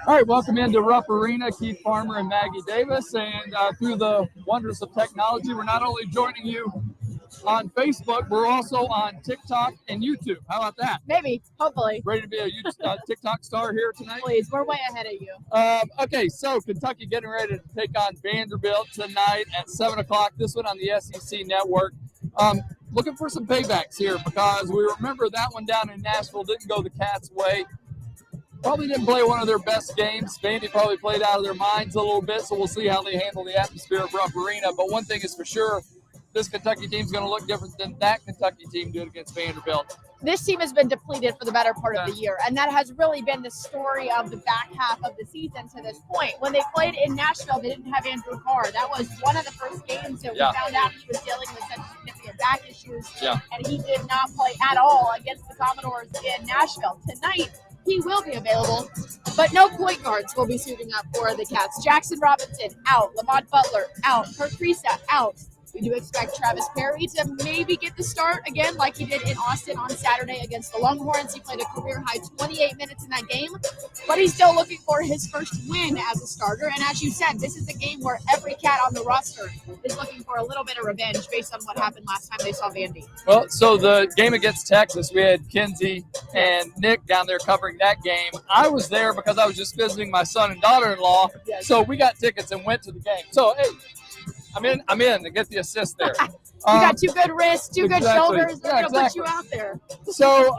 All right, welcome into Rupp Arena, Keith Farmer and Maggie Davis. And through the wonders of technology, we're not only joining you on Facebook, we're also on TikTok and YouTube. How about that? Maybe, hopefully. Ready to be a TikTok star here tonight? Please, we're way ahead of you. Okay, so Kentucky getting ready to take on Vanderbilt tonight at 7 o'clock. This one on the SEC Network. Looking for some paybacks here because we remember that one down in Nashville didn't go the Cats' way. Probably didn't play one of their best games. Vandy probably played out of their minds a little bit, so we'll see how they handle the atmosphere of Rupp Arena. But one thing is for sure, this Kentucky team is going to look different than that Kentucky team did against Vanderbilt. This team has been depleted for the better part of the year, and that has really been the story of the back half of the season to this point. When they played in Nashville, they didn't have Andrew Carr. That was one of the first games that we found out he was dealing with such significant back issues, and he did not play at all against the Commodores in Nashville. Tonight, he will be available, but no point guards will be suiting up for the Cats. Jackson Robinson, out. Lamont Butler, out. Kurt Kriisa, out. We do expect Travis Perry to maybe get the start again like he did in Austin on Saturday against the Longhorns. He played a career-high 28 minutes in that game, but he's still looking for his first win as a starter. And as you said, this is a game where every Cat on the roster is looking for a little bit of revenge based on what happened last time they saw Vandy. Well, so the game against Texas, we had Kinsey and Nick down there covering that game. I was there because I was just visiting my son and daughter-in-law, so we got tickets and went to the game. So, hey, I'm in to get the assist there. You got two good wrists, two good shoulders. They're going to put you out there. So,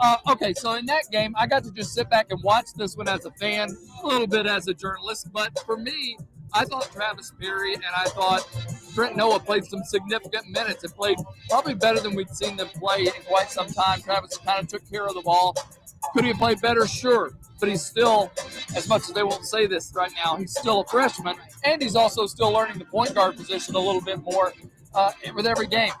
so in that game, I got to just sit back and watch this one as a fan, a little bit as a journalist. But for me, I thought Travis Perry and I thought Trent Noah played some significant minutes and played probably better than we'd seen them play in quite some time. Travis kind of took care of the ball. Could he have played better? Sure. But he's still, as much as they won't say this right now, he's still a freshman, and he's also still learning the point guard position a little bit more with every game.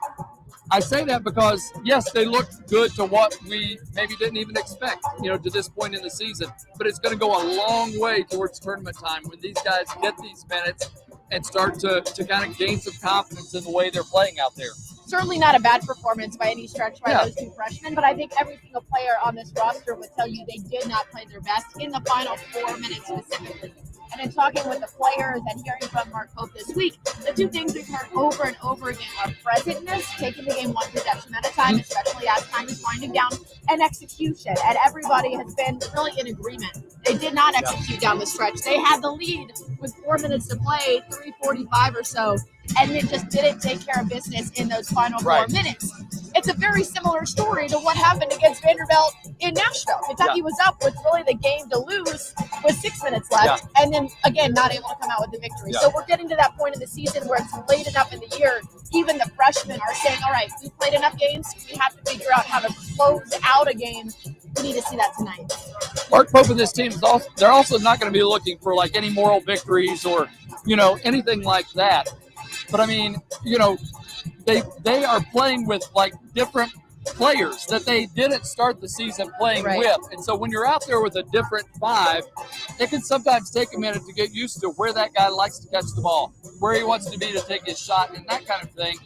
I say that because, yes, they looked good to what we maybe didn't even expect, to this point in the season. But it's going to go a long way towards tournament time when these guys get these minutes and start to kind of gain some confidence in the way they're playing out there. Certainly not a bad performance by any stretch by those two freshmen, but I think every single player on this roster would tell you they did not play their best in the final 4 minutes specifically. And in talking with the players and hearing from Mark Hope this week, the two things we've heard over and over again are presentness, taking the game one possession at a time, especially as time is winding down, and execution. And everybody has been really in agreement. They did not execute down the stretch. They had the lead with 4 minutes to play, 3:45 or so, and it just didn't take care of business in those final 4 minutes. It's a very similar story to what happened against Vanderbilt in Nashville. Kentucky was up with really the game to lose with 6 minutes left, and then, again, not able to come out with the victory. So we're getting to that point in the season where it's late enough in the year, even the freshmen are saying, all right, we played enough games, we have to figure out how to close out a game. We need to see that tonight. Mark Pope and this team, they're also not going to be looking for, like, any moral victories or, anything like that. But, I mean, they are playing with, like, different players that they didn't start the season playing with. And so when you're out there with a different five, it can sometimes take a minute to get used to where that guy likes to catch the ball, where he wants to be to take his shot, and that kind of thing.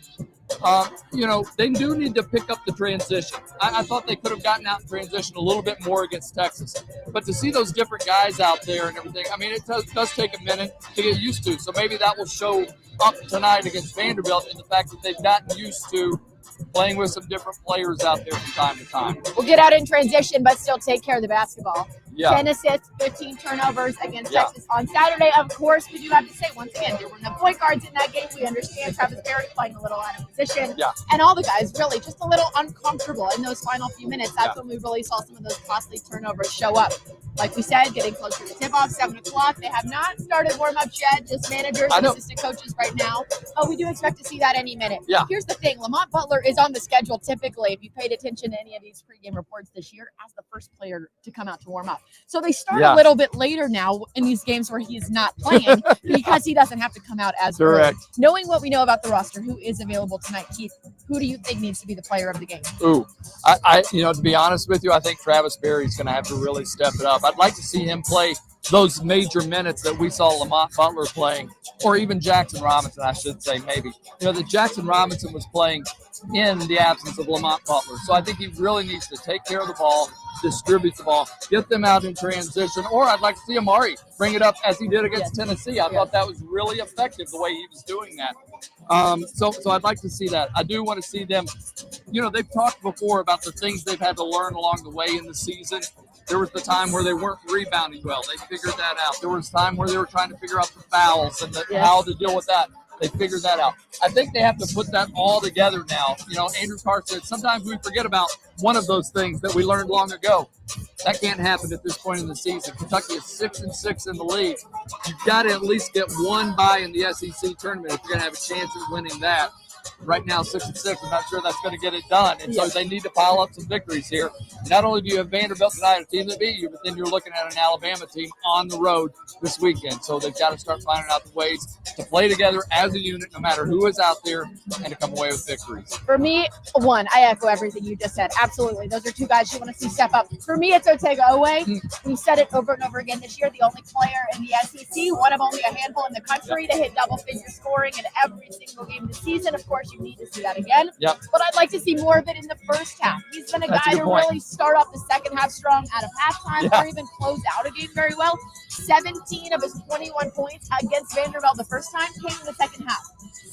They do need to pick up the transition. I thought they could have gotten out in transition a little bit more against Texas. But to see those different guys out there and everything, I mean, it does take a minute to get used to. So maybe that will show up tonight against Vanderbilt in the fact that they've gotten used to playing with some different players out there from time to time. We'll get out in transition, but still take care of the basketball. Yeah. 10 assists, 15 turnovers against Texas on Saturday. Of course, we do have to say, once again, there were no point guards in that game. We understand Travis Perry playing a little out of position. Yeah. And all the guys really just a little uncomfortable in those final few minutes. That's when we really saw some of those costly turnovers show up. Like we said, getting closer to tip-off, 7 o'clock. They have not started warm-ups yet, just managers and assistant coaches right now. But we do expect to see that any minute. Yeah. Here's the thing. Lamont Butler is on the schedule typically, if you paid attention to any of these pregame reports this year, as the first player to come out to warm up. So they start a little bit later now in these games where he's not playing because he doesn't have to come out as early. Knowing what we know about the roster, who is available tonight, Keith, who do you think needs to be the player of the game? I to be honest with you, I think Travis Berry's going to have to really step it up. I'd like to see him play those major minutes that we saw Lamont Butler playing, or even Jackson Robinson, I should say, maybe. The Jackson Robinson was playing in the absence of Lamont Butler. So I think he really needs to take care of the ball, distribute the ball, get them out in transition, or I'd like to see Amari bring it up as he did against Tennessee. I thought that was really effective the way he was doing that. So I'd like to see that. I do want to see them, they've talked before about the things they've had to learn along the way in the season. There was the time where they weren't rebounding well. They figured that out. There was time where they were trying to figure out the fouls and how to deal with that. They figured that out. I think they have to put that all together now. Andrew Carr said sometimes we forget about one of those things that we learned long ago. That can't happen at this point in the season. Kentucky is 6-6 in the league. You've got to at least get one bye in the SEC tournament if you're going to have a chance at winning that. Right now, 6-6. I'm not sure that's going to get it done. And so they need to pile up some victories here. Not only do you have Vanderbilt tonight, a team that beat you, but then you're looking at an Alabama team on the road this weekend. So they've got to start finding out the ways to play together as a unit, no matter who is out there, and to come away with victories. For me, I echo everything you just said. Absolutely. Those are two guys you want to see step up. For me, it's Otega Oweh. We've said it over and over again this year. The only player in the SEC, one of only a handful in the country to hit double-figure scoring in every single game this season. Of course, you need to see that again. But I'd like to see more of it in the first half. He's been a guy to really start off the second half strong out of halftime or even close out a game very well. 17 of his 21 points against Vanderbilt the first time came in the second half.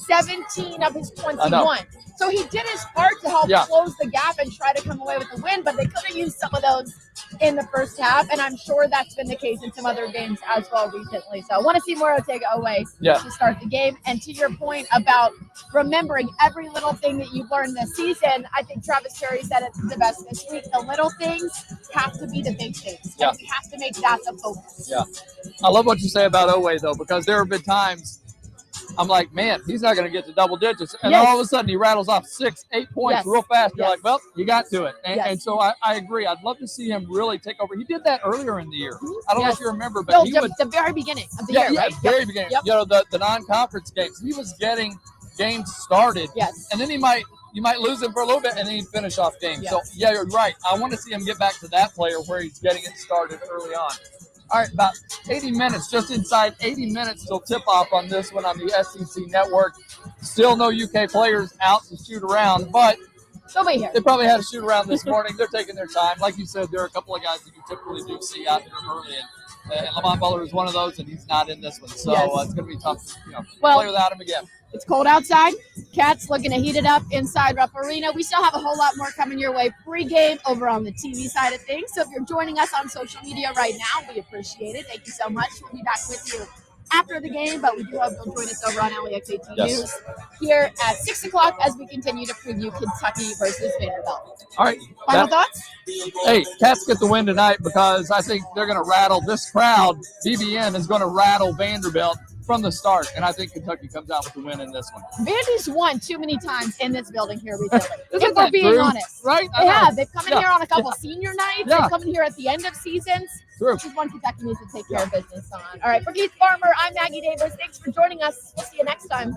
17 of his 21. So he did his part to help close the gap and try to come away with the win, but they could have used some of those in the first half, and I'm sure that's been the case in some other games as well recently. So I want to see more Otega Oweh to start the game. And to your point about remembering every little thing that you've learned this season, I think Travis Terry said it the best this week. The little things have to be the big things. And we have to make that the focus. I love what you say about Oweh, though, because there have been times I'm like, man, he's not going to get to double digits. And then all of a sudden he rattles off 6-8 points real fast. You're like, well, you got to it. And so I agree. I'd love to see him really take over. He did that earlier in the year. I don't know if you remember, but he would. The very beginning of the year, right? Very beginning. The non-conference games. He was getting games started. And then you might lose him for a little bit, and then he'd finish off games. So, you're right. I want to see him get back to that player where he's getting it started early on. All right, about 80 minutes, just inside 80 minutes till tip-off on this one on the SEC Network. Still no UK players out to shoot around, but they'll be here. They probably had a shoot around this morning. They're taking their time. Like you said, there are a couple of guys that you typically do see out there early, and Lamont Butler is one of those, and he's not in this one. So it's going to be tough to play without him again. It's cold outside. Cats looking to heat it up inside Rupp Arena. We still have a whole lot more coming your way pre-game over on the TV side of things. So if you're joining us on social media right now, we appreciate it. Thank you so much. We'll be back with you after the game, but we do hope you'll join us over on LEX18 News here at 6 o'clock as we continue to preview Kentucky versus Vanderbilt. All right. Final thoughts? Hey, Cats get the win tonight because I think they're going to rattle this crowd. BBN is going to rattle Vanderbilt from the start, and I think Kentucky comes out with the win in this one. Vandy's won too many times in this building here recently, if we're being honest. Right? They have. They've come in here on a couple senior nights. They've come in here at the end of seasons. True. This is one Kentucky needs to take care of business on. All right, for Keith Farmer, I'm Maggie Davis. Thanks for joining us. We'll see you next time.